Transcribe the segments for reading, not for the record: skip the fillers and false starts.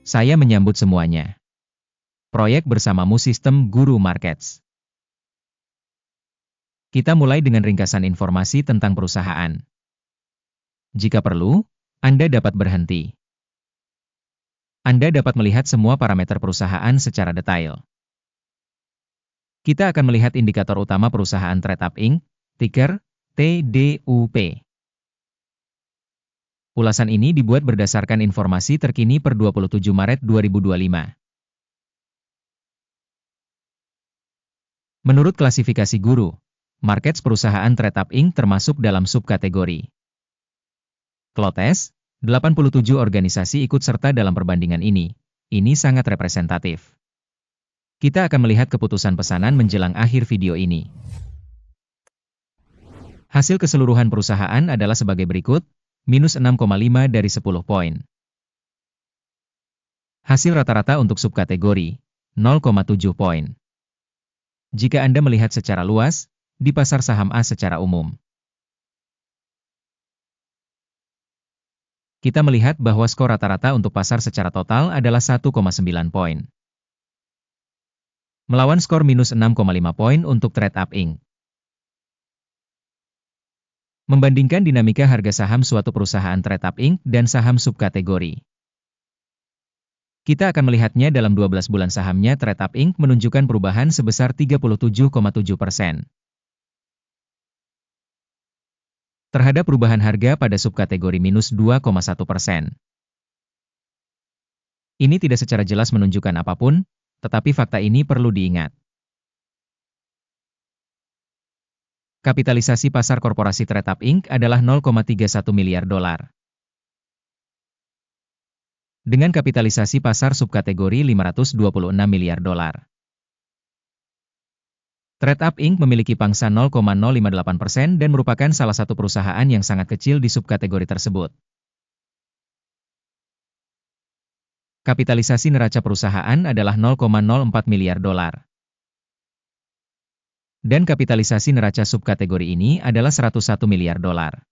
Saya menyambut semuanya. Proyek bersamamu Sistem Guru Markets. Kita mulai dengan ringkasan informasi tentang perusahaan. Jika perlu, Anda dapat berhenti. Anda dapat melihat semua parameter perusahaan secara detail. Kita akan melihat indikator utama perusahaan TradeUp Inc., ticker TDUP. Ulasan ini dibuat berdasarkan informasi terkini per 27 Maret 2025. Menurut klasifikasi Guru, markets perusahaan TradeUp Inc. termasuk dalam subkategori Klotes. 87 organisasi ikut serta dalam perbandingan ini. Ini sangat representatif. Kita akan melihat keputusan pesanan menjelang akhir video ini. Hasil keseluruhan perusahaan adalah sebagai berikut, minus 6,5 dari 10 poin. Hasil rata-rata untuk subkategori, 0,7 poin. Jika Anda melihat secara luas, di pasar saham A secara umum, kita melihat bahwa skor rata-rata untuk pasar secara total adalah 1,9 poin. Melawan skor minus 6,5 poin untuk TradeUp Inc. Membandingkan dinamika harga saham suatu perusahaan TradeUp Inc. dan saham subkategori. Kita akan melihatnya dalam 12 bulan sahamnya TradeUp Inc. menunjukkan perubahan sebesar 37,7%. Terhadap perubahan harga pada subkategori minus 2,1%. Ini tidak secara jelas menunjukkan apapun, tetapi fakta ini perlu diingat. Kapitalisasi pasar korporasi TradeUp Inc. adalah 0,31 miliar dolar. Dengan kapitalisasi pasar subkategori 526 miliar dolar. TradeUp Inc. memiliki pangsa 0,058% dan merupakan salah satu perusahaan yang sangat kecil di subkategori tersebut. Kapitalisasi neraca perusahaan adalah 0,04 miliar dolar. Dan kapitalisasi neraca subkategori ini adalah 101 miliar dolar.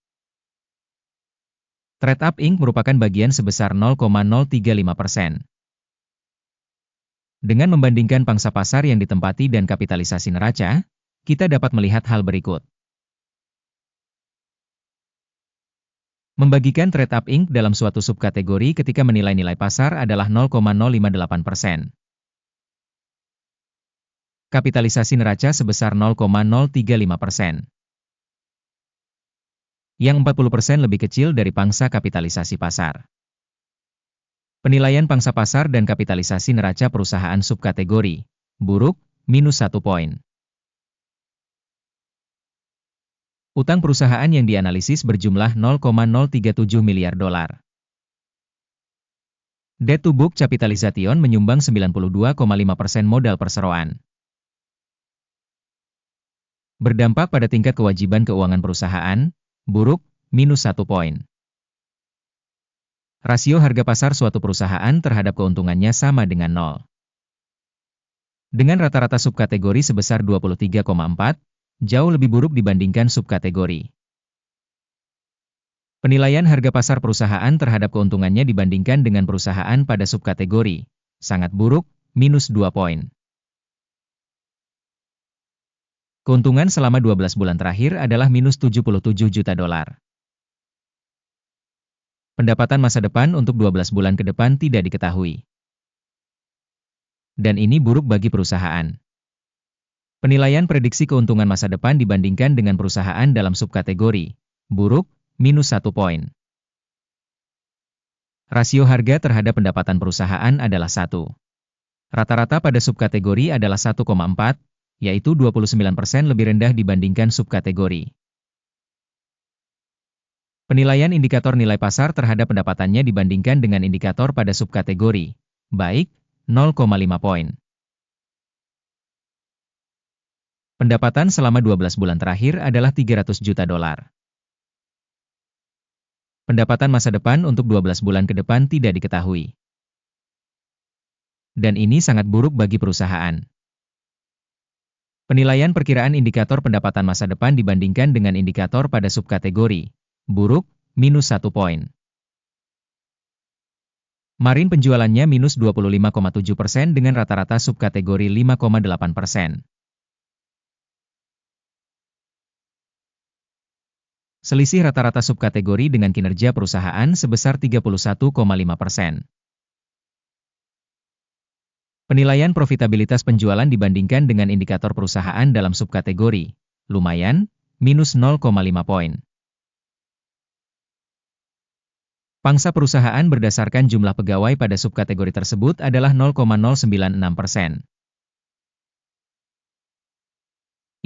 TradeUp Inc. merupakan bagian sebesar 0,035%. Dengan membandingkan pangsa pasar yang ditempati dan kapitalisasi neraca, kita dapat melihat hal berikut. Membagikan TradeUp Inc. dalam suatu subkategori ketika menilai nilai pasar adalah 0,058%. Kapitalisasi neraca sebesar 0,035%. Yang 40% lebih kecil dari pangsa kapitalisasi pasar. Penilaian pangsa pasar dan kapitalisasi neraca perusahaan subkategori, buruk, minus 1 poin. Utang perusahaan yang dianalisis berjumlah 0,037 miliar dolar. Debt to book capitalization menyumbang 92,5% modal perseroan. Berdampak pada tingkat kewajiban keuangan perusahaan, buruk, minus 1 poin. Rasio harga pasar suatu perusahaan terhadap keuntungannya sama dengan 0. Dengan rata-rata subkategori sebesar 23,4, jauh lebih buruk dibandingkan subkategori. Penilaian harga pasar perusahaan terhadap keuntungannya dibandingkan dengan perusahaan pada subkategori, sangat buruk, minus 2 poin. Keuntungan selama 12 bulan terakhir adalah minus 77 juta dolar. Pendapatan masa depan untuk 12 bulan ke depan tidak diketahui. Dan ini buruk bagi perusahaan. Penilaian prediksi keuntungan masa depan dibandingkan dengan perusahaan dalam subkategori, buruk, minus 1 poin. Rasio harga terhadap pendapatan perusahaan adalah 1. Rata-rata pada subkategori adalah 1,4, yaitu 29% lebih rendah dibandingkan subkategori. Penilaian indikator nilai pasar terhadap pendapatannya dibandingkan dengan indikator pada subkategori, baik, 0,5 poin. Pendapatan selama 12 bulan terakhir adalah 300 juta dolar. Pendapatan masa depan untuk 12 bulan ke depan tidak diketahui. Dan ini sangat buruk bagi perusahaan. Penilaian perkiraan indikator pendapatan masa depan dibandingkan dengan indikator pada subkategori, buruk, minus 1 poin. Marine penjualannya minus 25,7% dengan rata-rata subkategori 5,8%. Selisih rata-rata subkategori dengan kinerja perusahaan sebesar 31,5%. Penilaian profitabilitas penjualan dibandingkan dengan indikator perusahaan dalam subkategori, lumayan, minus 0,5 poin. Pangsa perusahaan berdasarkan jumlah pegawai pada subkategori tersebut adalah 0,096%.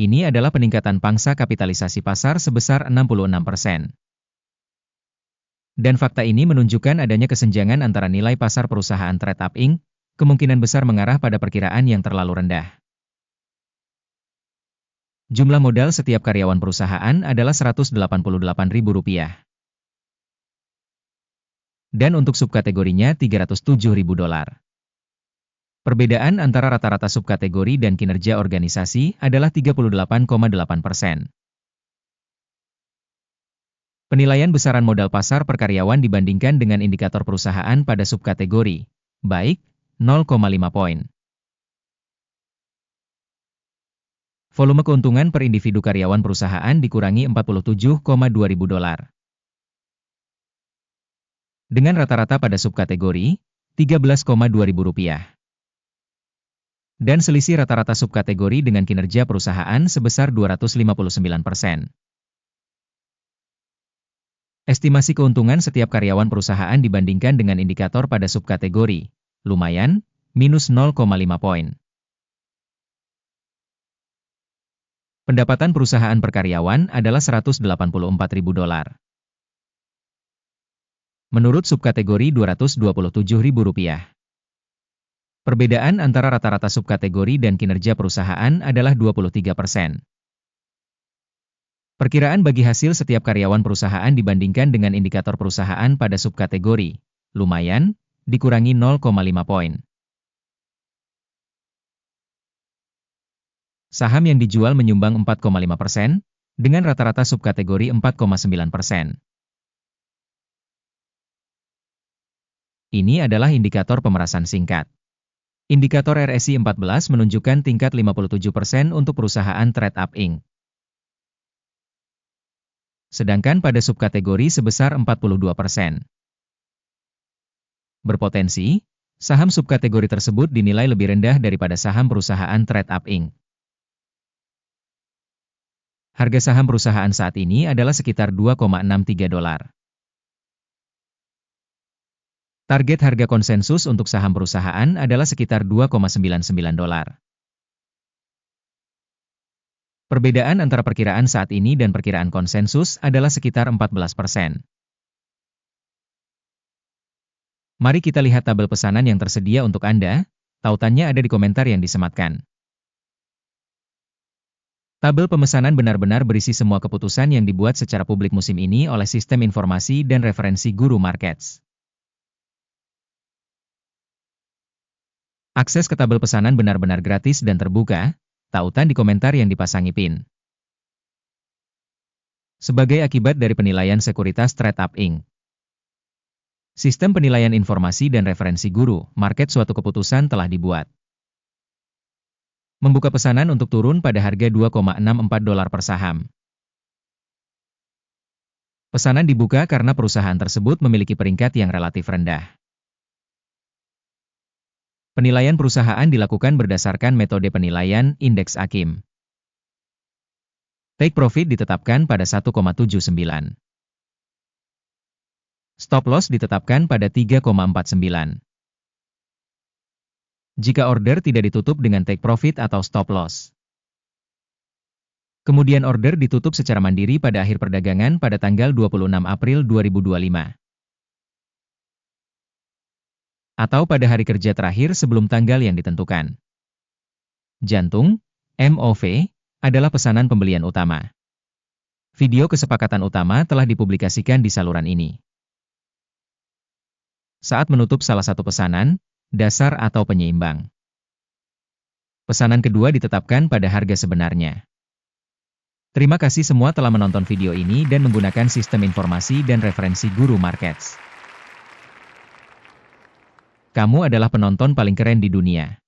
Ini adalah peningkatan pangsa kapitalisasi pasar sebesar 66%. Dan fakta ini menunjukkan adanya kesenjangan antara nilai pasar perusahaan TradeUp Inc. kemungkinan besar mengarah pada perkiraan yang terlalu rendah. Jumlah modal setiap karyawan perusahaan adalah Rp188.000. Dan untuk subkategorinya $307.000. Perbedaan antara rata-rata subkategori dan kinerja organisasi adalah 38,8%. Penilaian besaran modal pasar per karyawan dibandingkan dengan indikator perusahaan pada subkategori, baik, 0,5 poin. Volume keuntungan per individu karyawan perusahaan dikurangi $47.200. Dengan rata-rata pada subkategori, Rp13.200. Dan selisih rata-rata subkategori dengan kinerja perusahaan sebesar 259%. Estimasi keuntungan setiap karyawan perusahaan dibandingkan dengan indikator pada subkategori, lumayan, minus 0,5 poin. Pendapatan perusahaan per karyawan adalah $184.000. Menurut subkategori Rp227.000. Perbedaan antara rata-rata subkategori dan kinerja perusahaan adalah 23%. Perkiraan bagi hasil setiap karyawan perusahaan dibandingkan dengan indikator perusahaan pada subkategori, lumayan, dikurangi 0,5 poin. Saham yang dijual menyumbang 4,5%, dengan rata-rata subkategori 4,9%. Ini adalah indikator pemerasan singkat. Indikator RSI 14 menunjukkan tingkat 57% untuk perusahaan TradeUp Inc. Sedangkan pada subkategori sebesar 42%. Berpotensi, saham subkategori tersebut dinilai lebih rendah daripada saham perusahaan TradeUp Inc. Harga saham perusahaan saat ini adalah sekitar $2,63. Target harga konsensus untuk saham perusahaan adalah sekitar $2,99. Perbedaan antara perkiraan saat ini dan perkiraan konsensus adalah sekitar 14%. Mari kita lihat tabel pesanan yang tersedia untuk Anda, tautannya ada di komentar yang disematkan. Tabel pemesanan benar-benar berisi semua keputusan yang dibuat secara publik musim ini oleh Sistem Informasi dan Referensi Guru Markets. Akses ke tabel pesanan benar-benar gratis dan terbuka, tautan di komentar yang dipasangi pin. Sebagai akibat dari penilaian sekuritas TradeUp Inc. Sistem penilaian informasi dan referensi guru, market suatu keputusan telah dibuat. Membuka pesanan untuk turun pada harga $2,64 per saham. Pesanan dibuka karena perusahaan tersebut memiliki peringkat yang relatif rendah. Penilaian perusahaan dilakukan berdasarkan metode penilaian indeks AKIM. Take profit ditetapkan pada 1,79. Stop loss ditetapkan pada 3,49. Jika order tidak ditutup dengan take profit atau stop loss. Kemudian order ditutup secara mandiri pada akhir perdagangan pada tanggal 26 April 2025. Atau pada hari kerja terakhir sebelum tanggal yang ditentukan. Jantung, MOV, adalah pesanan pembelian utama. Video kesepakatan utama telah dipublikasikan di saluran ini. Saat menutup salah satu pesanan, dasar atau penyeimbang. Pesanan kedua ditetapkan pada harga sebenarnya. Terima kasih semua telah menonton video ini dan menggunakan sistem informasi dan referensi Guru Markets. Kamu adalah penonton paling keren di dunia.